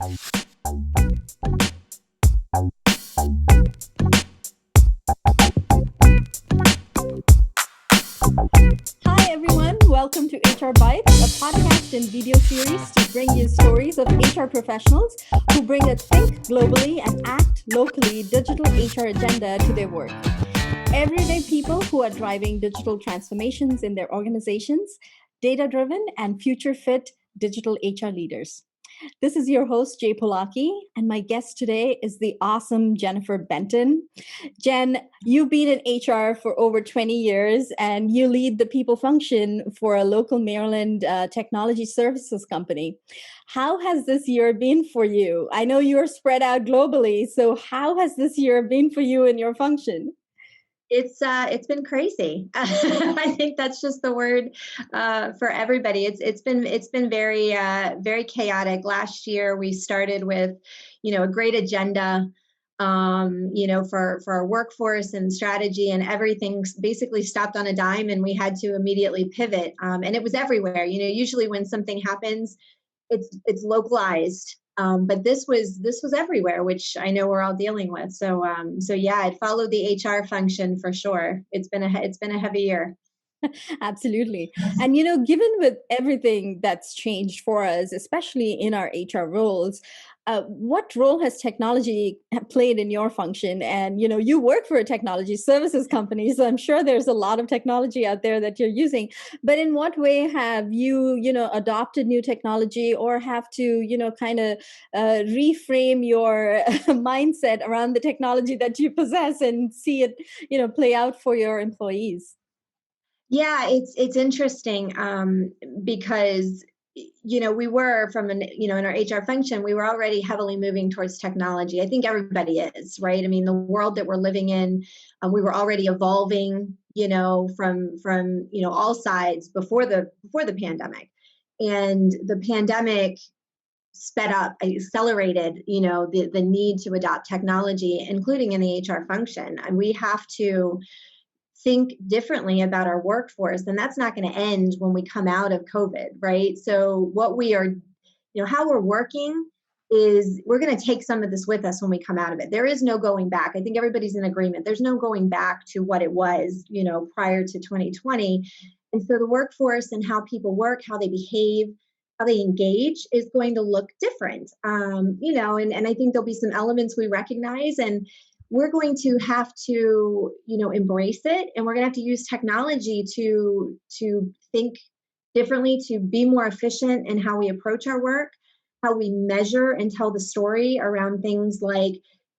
Hi, everyone. Welcome to HR Bites, a podcast and video series to bring you stories of HR professionals who bring a think globally and act locally digital HR agenda to their work. Everyday people who are driving digital transformations in their organizations, data driven and future fit digital HR leaders. This is your host, Jay Polaki, and my guest today is the awesome Jennifer Benton. Jen, you've been in HR for over 20 years and you lead the people function for a local Maryland technology services company. How has this year been for you? I know you're spread out globally, so how has this year been for you in your function? It's been crazy. I think that's just the word for everybody. It's been very chaotic. Last year we started with, a great agenda, for our workforce and strategy, and everything basically stopped on a dime, and we had to immediately pivot. And it was everywhere. Usually when something happens, it's localized. But this was everywhere, which I know we're all dealing with. So yeah, it followed the HR function for sure. It's been a heavy year. Absolutely. And given with everything that's changed for us, especially in our HR roles, what role has technology played in your function? And you work for a technology services company, so I'm sure there's a lot of technology out there that you're using. But in what way have you, adopted new technology, or have to, kind of reframe your mindset around the technology that you possess and see it, play out for your employees? Yeah, it's interesting because we were from in our HR function, we were already heavily moving towards technology. I think everybody is, right? I mean, the world that we're living in, we were already evolving, from all sides before the pandemic, and the pandemic sped up, accelerated, the need to adopt technology, including in the HR function, and we have to think differently about our workforce, and that's not going to end when we come out of COVID, right? So what we are, how we're working is we're going to take some of this with us when we come out of it. There is no going back. I think everybody's in agreement. There's no going back to what it was, prior to 2020. And so the workforce and how people work, how they behave, how they engage is going to look different. And I think there'll be some elements we recognize, and we're going to have to embrace it, and we're going to have to use technology to think differently, to be more efficient in how we approach our work, how we measure and tell the story around things like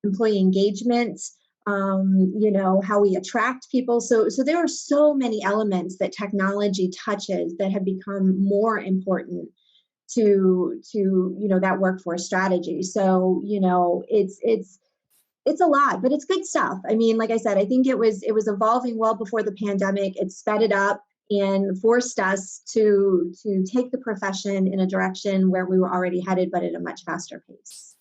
employee engagement, how we attract people. So there are so many elements that technology touches that have become more important to that workforce strategy. So it's a lot, but it's good stuff. I mean, like I said, I think it was evolving well before the pandemic. It sped it up and forced us to take the profession in a direction where we were already headed, but at a much faster pace.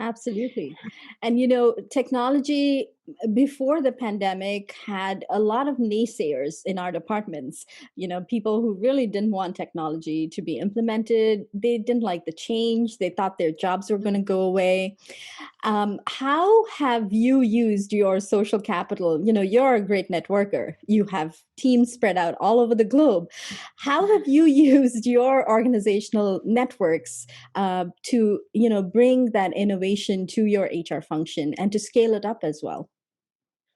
Absolutely. And technology before the pandemic had a lot of naysayers in our departments. People who really didn't want technology to be implemented. They didn't like the change. They thought their jobs were going to go away. How have you used your social capital? You're a great networker. You have teams spread out all over the globe. How have you used your organizational networks to bring that innovation to your HR function and to scale it up as well?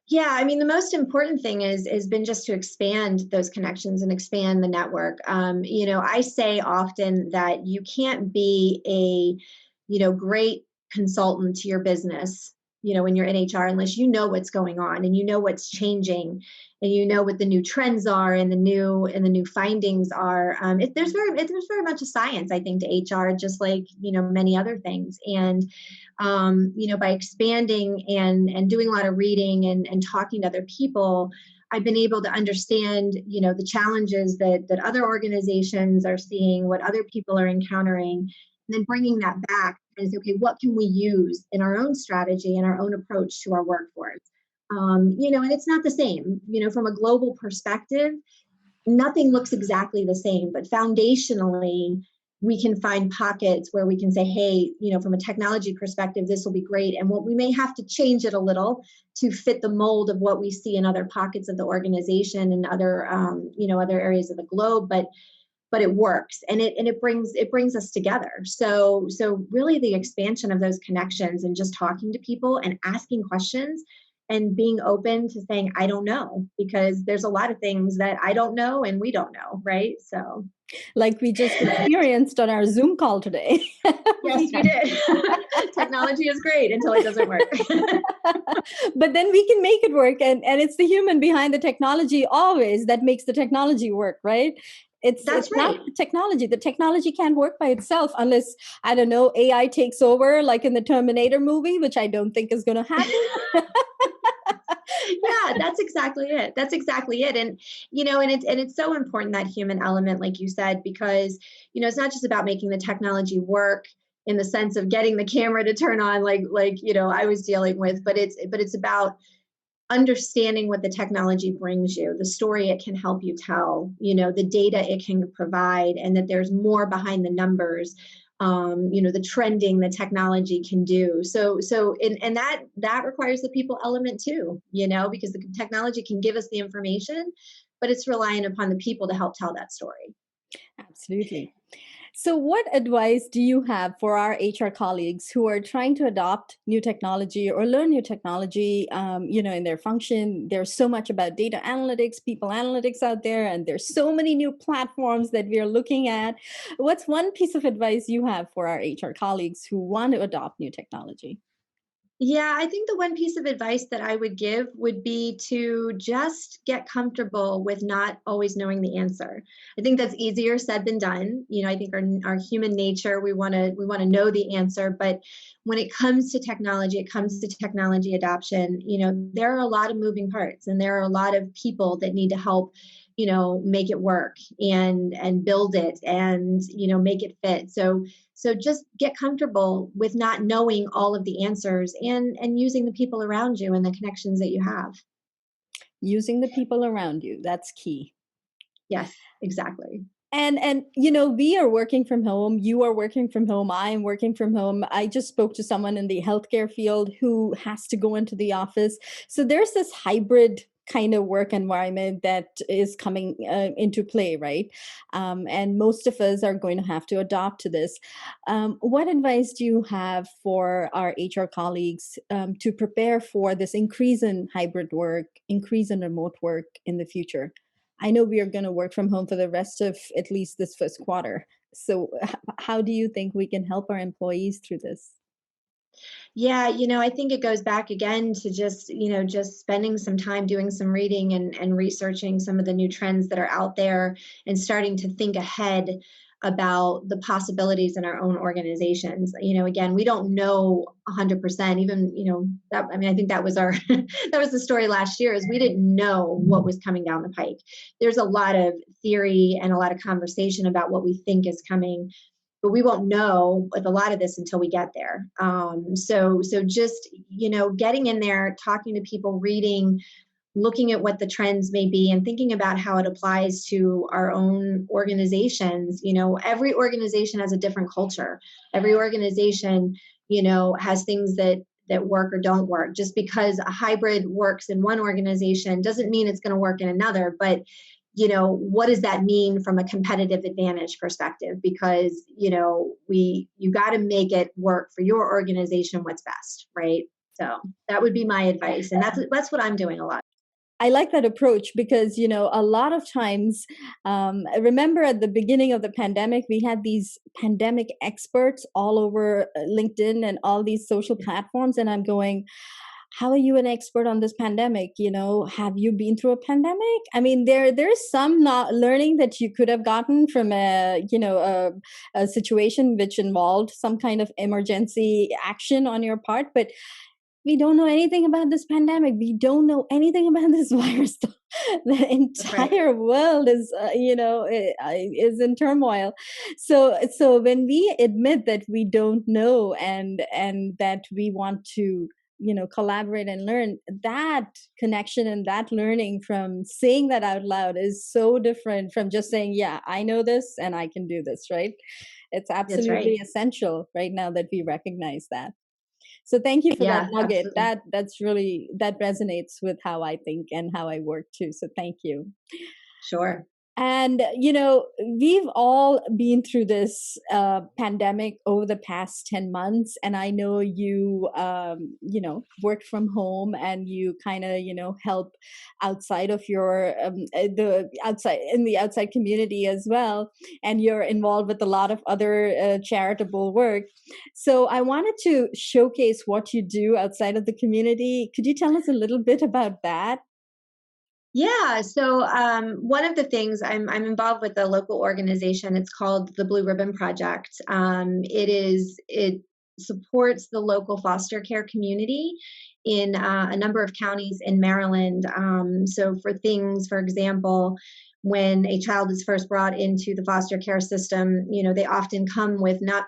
Yeah, I mean, the most important thing is has been just to expand those connections and expand the network. I say often that you can't be a great consultant to your business, when you're in HR, unless you know what's going on and you know what's changing, and you know what the new trends are and the new findings are. There's very much a science, I think, to HR, just like many other things. And by expanding and doing a lot of reading and talking to other people, I've been able to understand, the challenges that other organizations are seeing, what other people are encountering, and then bringing that back and say, okay, what can we use in our own strategy and our own approach to our workforce? And it's not the same, from a global perspective, nothing looks exactly the same, but foundationally, we can find pockets where we can say, hey, from a technology perspective, this will be great. And what we may have to change it a little to fit the mold of what we see in other pockets of the organization and other, other areas of the globe. But it works, and it brings us together. So really the expansion of those connections and just talking to people and asking questions and being open to saying, I don't know, because there's a lot of things that I don't know and we don't know, right? So like we just experienced on our Zoom call today. Yes, we did. Technology is great until it doesn't work. But then we can make it work, and it's the human behind the technology always that makes the technology work, right? It's That's not right. the technology. The technology can't work by itself unless, I don't know, AI takes over, like in the Terminator movie, which I don't think is going to happen. Yeah, that's exactly it. That's exactly it. And it's so important, that human element, like you said, because it's not just about making the technology work in the sense of getting the camera to turn on, like I was dealing with, but it's about understanding what the technology brings you, the story it can help you tell, the data it can provide, and that there's more behind the numbers, the trending the technology can do. And that requires the people element too, because the technology can give us the information, but it's relying upon the people to help tell that story. Absolutely. So, what advice do you have for our HR colleagues who are trying to adopt new technology or learn new technology, in their function? There's so much about data analytics, people analytics out there, and there's so many new platforms that we are looking at. What's one piece of advice you have for our HR colleagues who want to adopt new technology? Yeah, I think the one piece of advice that I would give would be to just get comfortable with not always knowing the answer. I think that's easier said than done. I think our human nature, we want to know the answer, but when it comes to technology, it comes to technology adoption, there are a lot of moving parts, and there are a lot of people that need to help make it work and build it and make it fit. So just get comfortable with not knowing all of the answers, and using the people around you and the connections that you have. Using the people around you, that's key. Yes, exactly. And we are working from home, you are working from home, I am working from home. I just spoke to someone in the healthcare field who has to go into the office. So there's this hybrid kind of work environment that is coming into play, right? And most of us are going to have to adopt to this. What advice do you have for our HR colleagues to prepare for this increase in hybrid work, increase in remote work in the future? I know we are going to work from home for the rest of at least this first quarter. So, how do you think we can help our employees through this? Yeah, I think it goes back again to just spending some time doing some reading and researching some of the new trends that are out there, and starting to think ahead about the possibilities in our own organizations. Again, we don't know 100%, even, that, I mean, I think that was our, that was the story last year, is we didn't know what was coming down the pike. There's a lot of theory and a lot of conversation about what we think is coming, but we won't know with a lot of this until we get there. So just getting in there, talking to people, reading, looking at what the trends may be, and thinking about how it applies to our own organizations. Every organization has a different culture. Every organization, has things that work or don't work. Just because a hybrid works in one organization doesn't mean it's going to work in another. But what does that mean from a competitive advantage perspective? Because you got to make it work for your organization what's best, right? So that would be my advice, and that's what I'm doing a lot. I like that approach because, a lot of times, I remember at the beginning of the pandemic, we had these pandemic experts all over LinkedIn and all these social platforms. And I'm going, how are you an expert on this pandemic? Have you been through a pandemic? I mean, there's some not learning that you could have gotten from a situation which involved some kind of emergency action on your part, but we don't know anything about this pandemic. We don't know anything about this virus. The That's right. entire world is, is in turmoil. So when we admit that we don't know, and that we want to collaborate and learn. That connection and that learning from saying that out loud is so different from just saying, yeah, I know this and I can do this, right? It's That's right. absolutely essential right now that we recognize that. So thank you for that Yeah, nugget. absolutely. That resonates with how I think and how I work too. So thank you. Sure. And, we've all been through this pandemic over the past 10 months. And I know worked from home and you kind of, help outside of your, the outside in the outside community as well. And you're involved with a lot of other charitable work. So I wanted to showcase what you do outside of the community. Could you tell us a little bit about that? Yeah, so one of the things I'm involved with a local organization. It's called the Blue Ribbon Project. It supports the local foster care community in a number of counties in Maryland. So for things, for example, when a child is first brought into the foster care system, they often come with not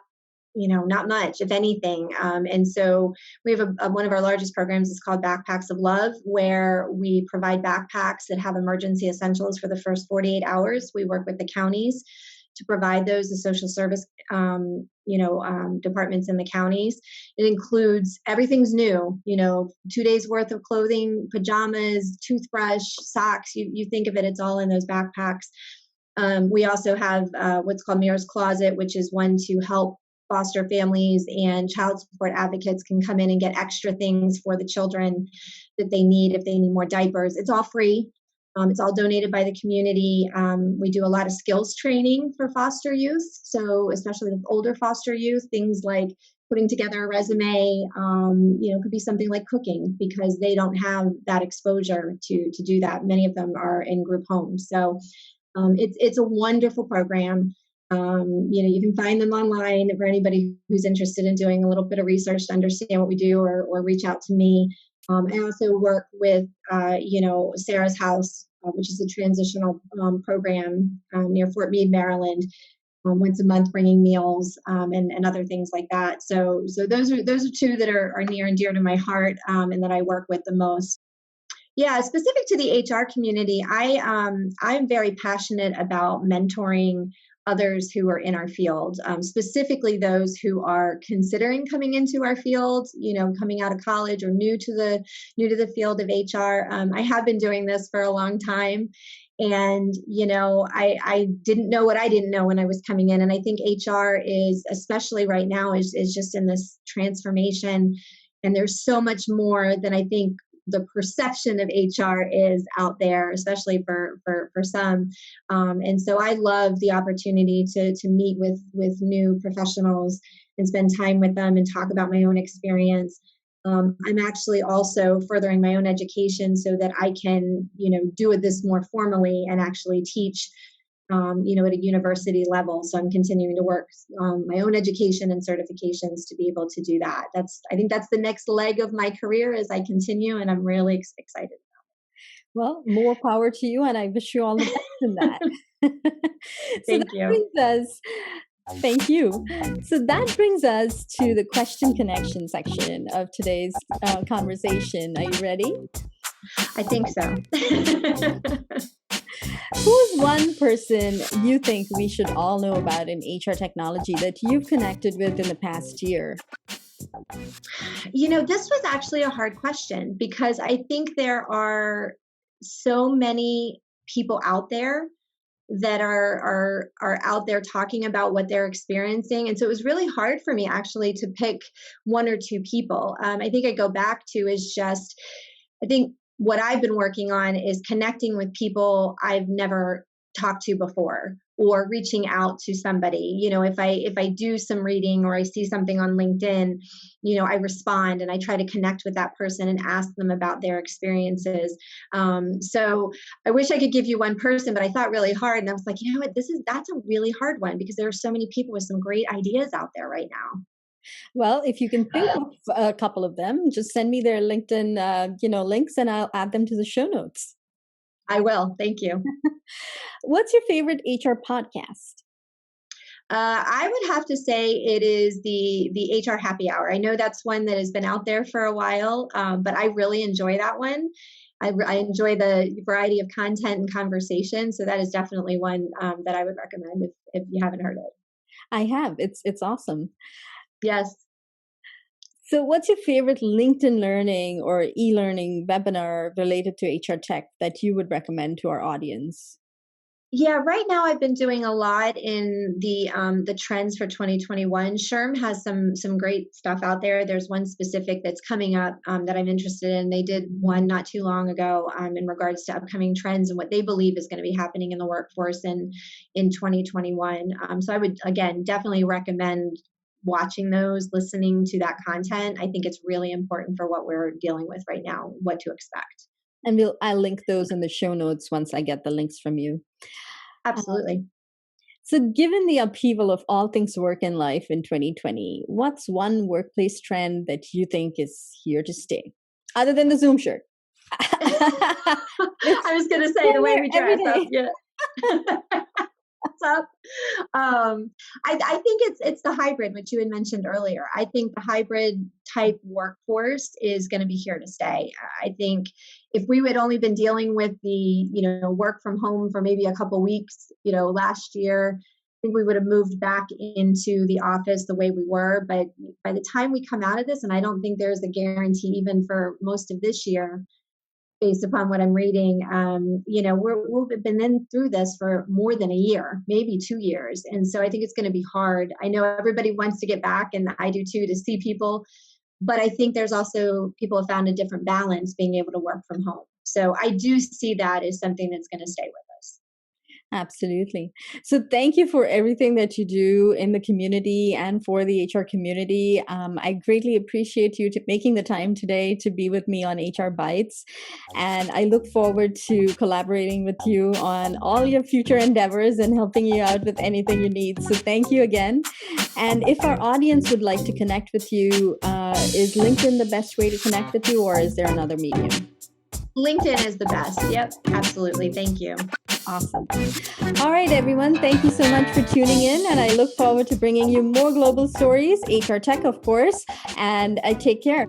much, if anything. And so we have one of our largest programs is called Backpacks of Love, where we provide backpacks that have emergency essentials for the first 48 hours. We work with the counties to provide those, the social service, departments in the counties. It includes everything's new, 2 days worth of clothing, pajamas, toothbrush, socks. You think of it, it's all in those backpacks. We also have what's called Mira's Closet, which is one to help foster families and child support advocates can come in and get extra things for the children that they need if they need more diapers. It's all free. It's all donated by the community. We do a lot of skills training for foster youth. So especially with older foster youth, things like putting together a resume, could be something like cooking because they don't have that exposure to do that. Many of them are in group homes. So it's a wonderful program. You can find them online for anybody who's interested in doing a little bit of research to understand what we do or reach out to me. I also work with, Sarah's House, which is a transitional program near Fort Meade, Maryland, once a month, bringing meals and other things like that. So those are two that are near and dear to my heart and that I work with the most. Yeah, specific to the HR community, I'm very passionate about mentoring others who are in our field, specifically those who are considering coming into our field, coming out of college or new to the field of HR. I have been doing this for a long time, and I didn't know what I didn't know when I was coming in, and I think HR is, especially right now, is just in this transformation, and there's so much more than I think the perception of HR is out there, especially for some. And so I love the opportunity to meet with new professionals and spend time with them and talk about my own experience. I'm actually also furthering my own education so that I can, do this more formally and actually teach at a university level. So I'm continuing to work my own education and certifications to be able to do that. I think that's the next leg of my career as I continue, and I'm really excited. Well, more power to you, and I wish you all the best in that. So Thank that you. brings us, thank you. So that brings us to the question connection section of today's conversation. Are you ready? I think so. Who's one person you think we should all know about in HR technology that you've connected with in the past year? This was actually a hard question because I think there are so many people out there that are out there talking about what they're experiencing, and so it was really hard for me actually to pick one or two people. I think I go back to is just, I think what I've been working on is connecting with people I've never talked to before, or reaching out to somebody. If I do some reading or I see something on LinkedIn, I respond and I try to connect with that person and ask them about their experiences. So I wish I could give you one person, but I thought really hard, and I was like, you know what, that's a really hard one because there are so many people with some great ideas out there right now. Well, if you can think of a couple of them, just send me their LinkedIn, links, and I'll add them to the show notes. I will. Thank you. What's your favorite HR podcast? I would have to say it is the HR happy hour. I know that's one that has been out there for a while, but I really enjoy that one. I enjoy the variety of content and conversation, so that is definitely one that I would recommend if you haven't heard it. I have. It's awesome. Yes. So, what's your favorite LinkedIn Learning or e-learning webinar related to HR tech that you would recommend to our audience? Yeah, right now I've been doing a lot in the trends for 2021. SHRM has some great stuff out there. There's one specific that's coming up that I'm interested in. They did one not too long ago in regards to upcoming trends and what they believe is going to be happening in the workforce in 2021. So I would again definitely recommend watching those, listening to that content. I think it's really important for what we're dealing with right now, what to expect. And I'll link those in the show notes once I get the links from you. Absolutely. So, given the upheaval of all things work and life in 2020, what's one workplace trend that you think is here to stay, other than the Zoom shirt? I was going to say the way we dress up. Yeah. Up. I think it's the hybrid, which you had mentioned earlier. I think the hybrid type workforce is going to be here to stay. I think if we had only been dealing with the work from home for maybe a couple weeks, last year, I think we would have moved back into the office the way we were. But by the time we come out of this, and I don't think there's a guarantee even for most of this year, based upon what I'm reading, we've been through this for more than a year, maybe 2 years. And so I think it's going to be hard. I know everybody wants to get back, and I do too, to see people. But I think there's also people have found a different balance being able to work from home. So I do see that as something that's going to stay with us. Absolutely. So thank you for everything that you do in the community and for the HR community. I greatly appreciate you making the time today to be with me on HR Bytes. And I look forward to collaborating with you on all your future endeavors and helping you out with anything you need. So thank you again. And if our audience would like to connect with you, is LinkedIn the best way to connect with you, or is there another medium? LinkedIn is the best. Yep, absolutely. Thank you. Awesome. All right, everyone. Thank you so much for tuning in. And I look forward to bringing you more global stories, HR tech, of course. And I take care.